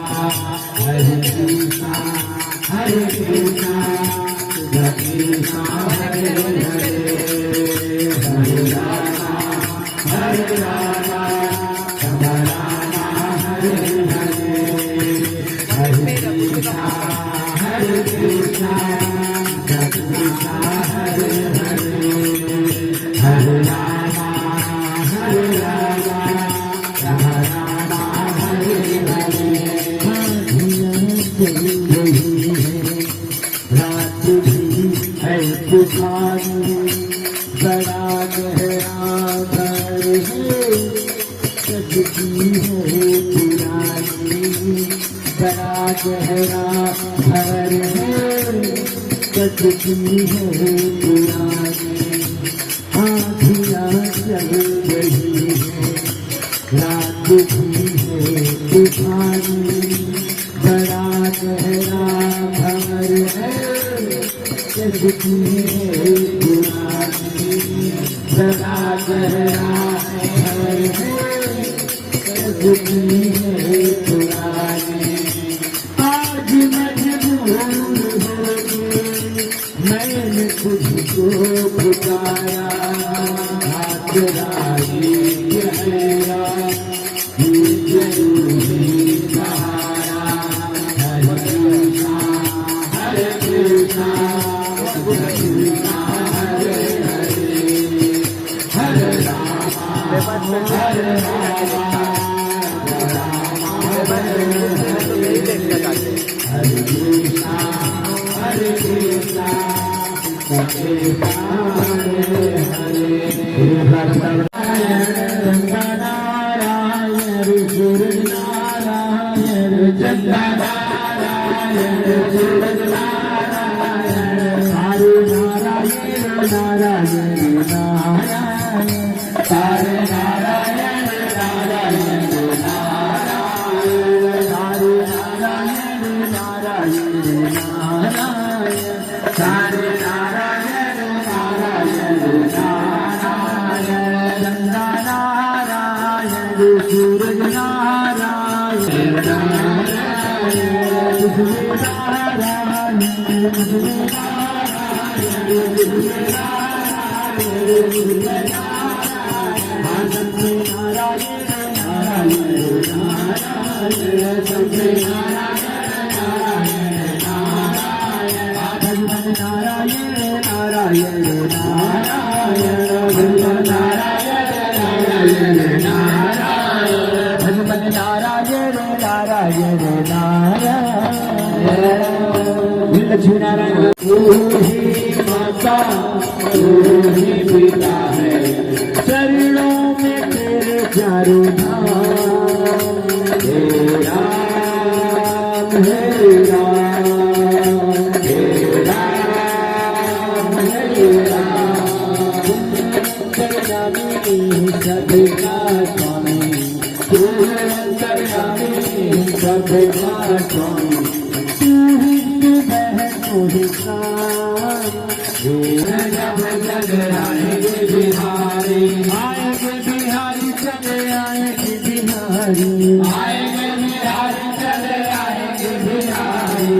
Hare Krishna, Hare Krishna, Krishna Hare Hare, Hare Rama, Hare Rama, Rama Rama, Hare Hare, Hare Krishna, Hare Krishna, Krishna Hare Hare, Hare Rama, Hare Rama, Rama Rama, Hare Hare. रात भी है पुरानी, बड़ा गहरा घर है, सजती है पुरानी, बड़ा गहरा घर है, सजती है पुरानी, आँखियाँ चल रही है, रात भी है पुरानी, बड़ा गहरा घर है, सजती है पुरानी, बड़ा गहरा घर है, सजती है पुरानी। आज मजबूर हो गए मैंने तुझको पुकारा, हाथ राही गहरा ये जरूरी सहारा। हरे कृष्णा, हरे कृष्णा, कृष्णा हरे हरे, हरे राम, हरे राम, हरे कृष्णा, हरे कृष्णा, कृष्णा हरे हरे। नारायण सूर्य नारायण चंद्र नारायण सूरज नारायण, सारे नारायण नारायण नारायण, सारे नारायण नारायण नारायण, सारे नारायण नारायण नारायण, सारे नारायण नारायण नारायण, गंगा नारायण सूरज नारायण नारायण, नारायण लक्ष्मीनारायण तू ही माता तू ही पिता है, चरणों में तेरे चारों धाम, हे राम हे राम, हे राम हे राम, अंतर्यामी सबका स्वामी, तू अंतर्यामी सबका स्वामी, जब चले आएंगे बिहारी, आएंगे बिहारी चले आएंगे बिहारी, आएंगे बिहारी चले आएंगे बिहारी,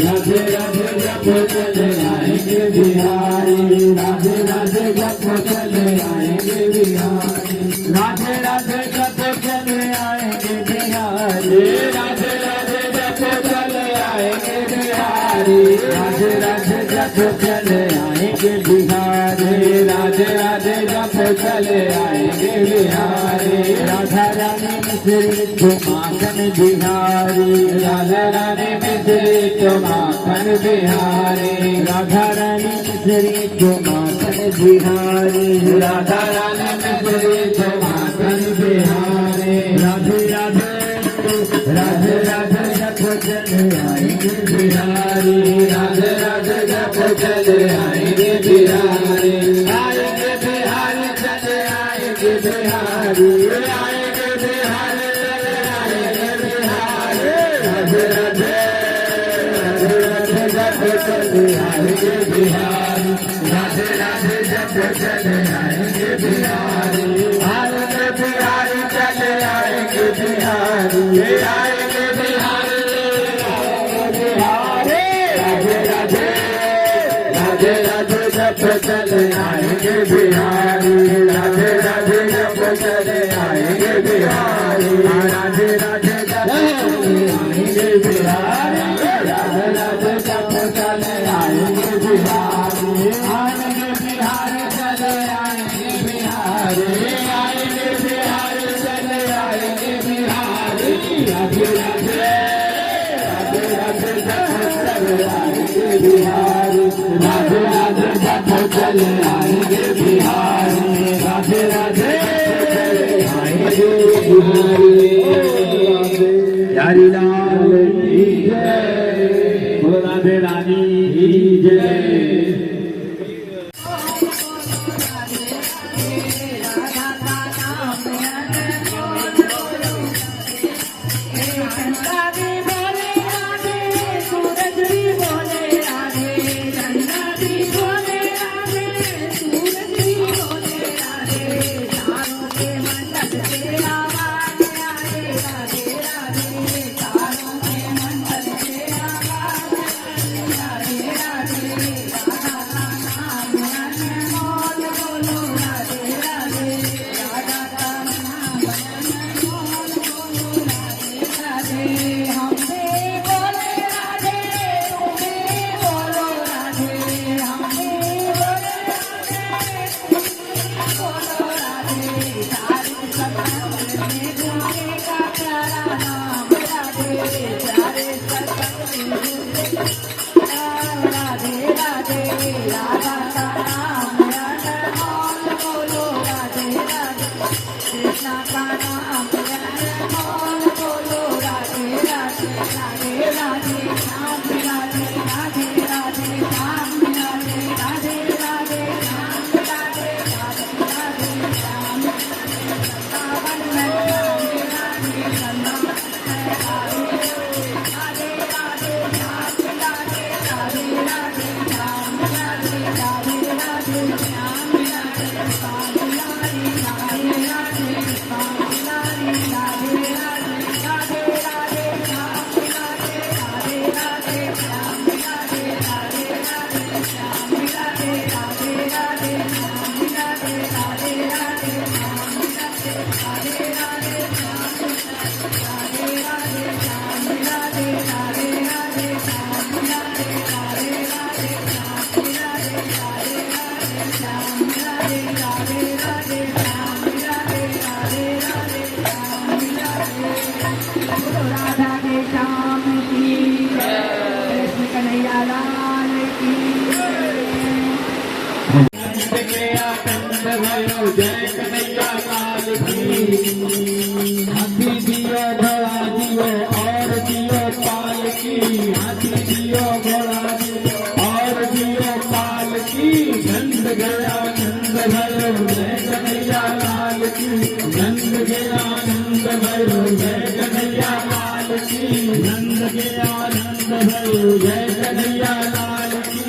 राधे राधे जब चले आएंगे बिहारी, राधे राधे जब चले आएंगे बिहारी, राधे राधे जब चले आएंगे बिहारी, राधे राधे जब चले आएंगे बिहारी, राधे राधे जब चले आएंगे बिहारी, राधे राधे जब चले आएंगे बिहारी, राधा रानी मिश्री तो माखन बिहारी, राधा रानी मिश्री तो माखन बिहारी, राधा रानी मिश्री तो माखन बिहारी, राधा रानी मिश्री तो माखन बिहारी, राधे राधे राधे राधे जब चले आएंगे बिहारी, राधे राधे जब चले आएंगे बिहारी, आएंगे बिहारी चले आएंगे बिहारी, आएंगे बिहारी चले आएंगे बिहारी, राधे राधे राधे राधे जब चले आएंगे बिहारी, राधे राधे जब चले आएंगे बिहारी, आएंगे बिहारी चले आएंगे बिहारी, आएंगे बिहारी राधे राधे राधे राधे जप चले आएंगे बिहारी राधे राधे जप चले आएंगे बिहारी राधे राधे जप चले आएंगे बिहारी राधे राधे जप चले आएंगे बिहारी आएंगे बिहारी चले आएंगे बिहारी आएंगे बिहारी चले आएंगे बिहारी राधे राधे राधे राधे जप चले आएंगे बिहारी राधे राधे जप चले आएंगे बिहारी राधे राधे आएंगे बिहारी यारी लाल की जय बोलो राधे रानी की जय जय कन्हैया लाल की हाथी दियो घोड़ा दियो और दियो पाल की हाथी दियो घोड़ा दियो और दियो पाल की नंद गया नंद भयो जय कन्हैया लाल की नंद गया नंद भयो जय कन्हैया लाल की नंद गया नंद भयो जय कन्हैया लाल की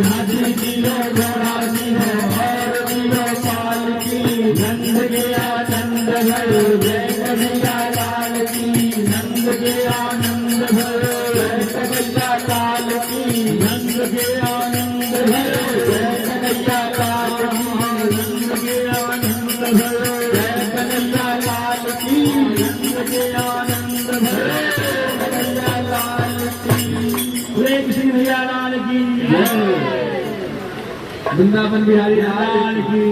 हाथी दियो घोड़ा दियो और दियो पाल की हाथी दियो घोड़ा दियो और दियो पाल की नंद गया नंद भयो जय कन्हैया लाल की नंद गया नंद भयो जय कन्हैया लाल की नंद गया नंद भयो जय कन्हैया लाल की नंद गया नंद भयो जय कन्हैया लाल की नंद गया नंद भयो जय कन्हैया लाल की जय कन्हैया लाल की वृंदावन बिहारी लाल की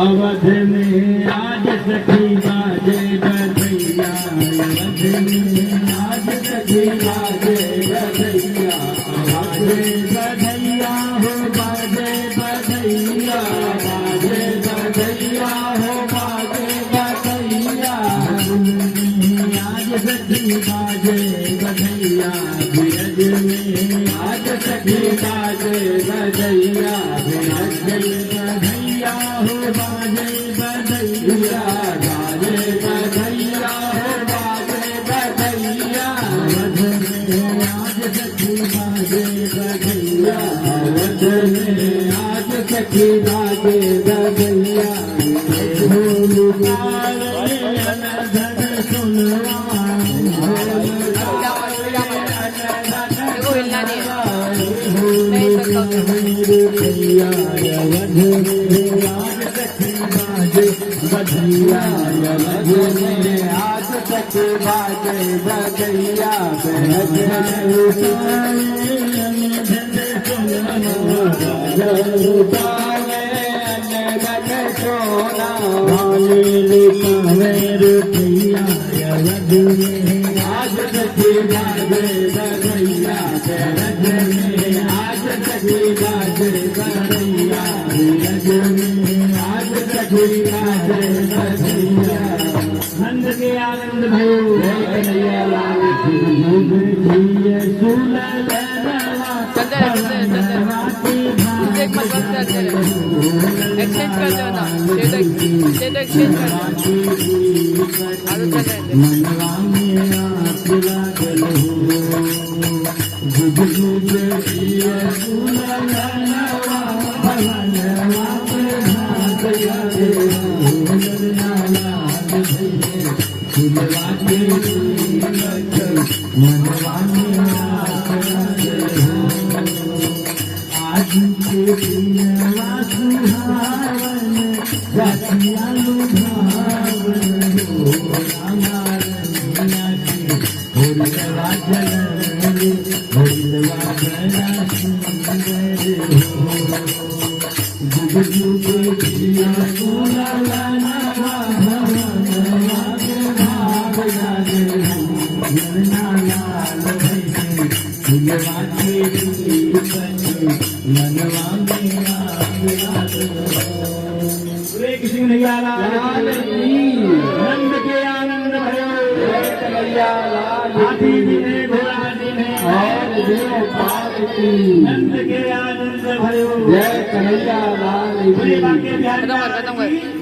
अवध में आज सखी बाजे बधैया अवध में आज सखी बाजे बधैया बाजे बधैया हो बाजे बधैया बाजे बधैया हो बाजे बधैया आज सखी बाजे बधैया बिरज में आज सखी बाजे बधैया बिरज बधैया हो बाजे बधैया बाजे बधैया हो बाजे बधैया अवध में आज सखी बाजे बधैया अवध में आज सखी बाजे बजैया ढोल ताले अनधन सुनवा देखो हिलना नहीं है नहीं बजैया आज तक बाजे बजैया आज सखी बाजे बजैया आज सखी बाजे बजैया आज सखी बाजे बजैया नंद के आनंद भयो कन्हैया लाल की एक मत बंद कर दे एक्सचेंज कर दो ना शेड एक्सचेंज कर दो आगे चल रहे आज के पिया सुहावन रसियालु भावन हो हमार मिया के होलवा जलन होलवा बड़ा सुंदर हो जुगजु के पिया सोला नवा भवनवा के भाव जागे यरना लाल भैसे फुलवा के मनवा में कृष्ण कन्हैया लाल की नंद के आनंद भयो कन्हैया लाल हाथी दिने घोड़ा दिने और देव पाल की नंद के आनंद भयो जय कन्हैया लाल की खत्म कर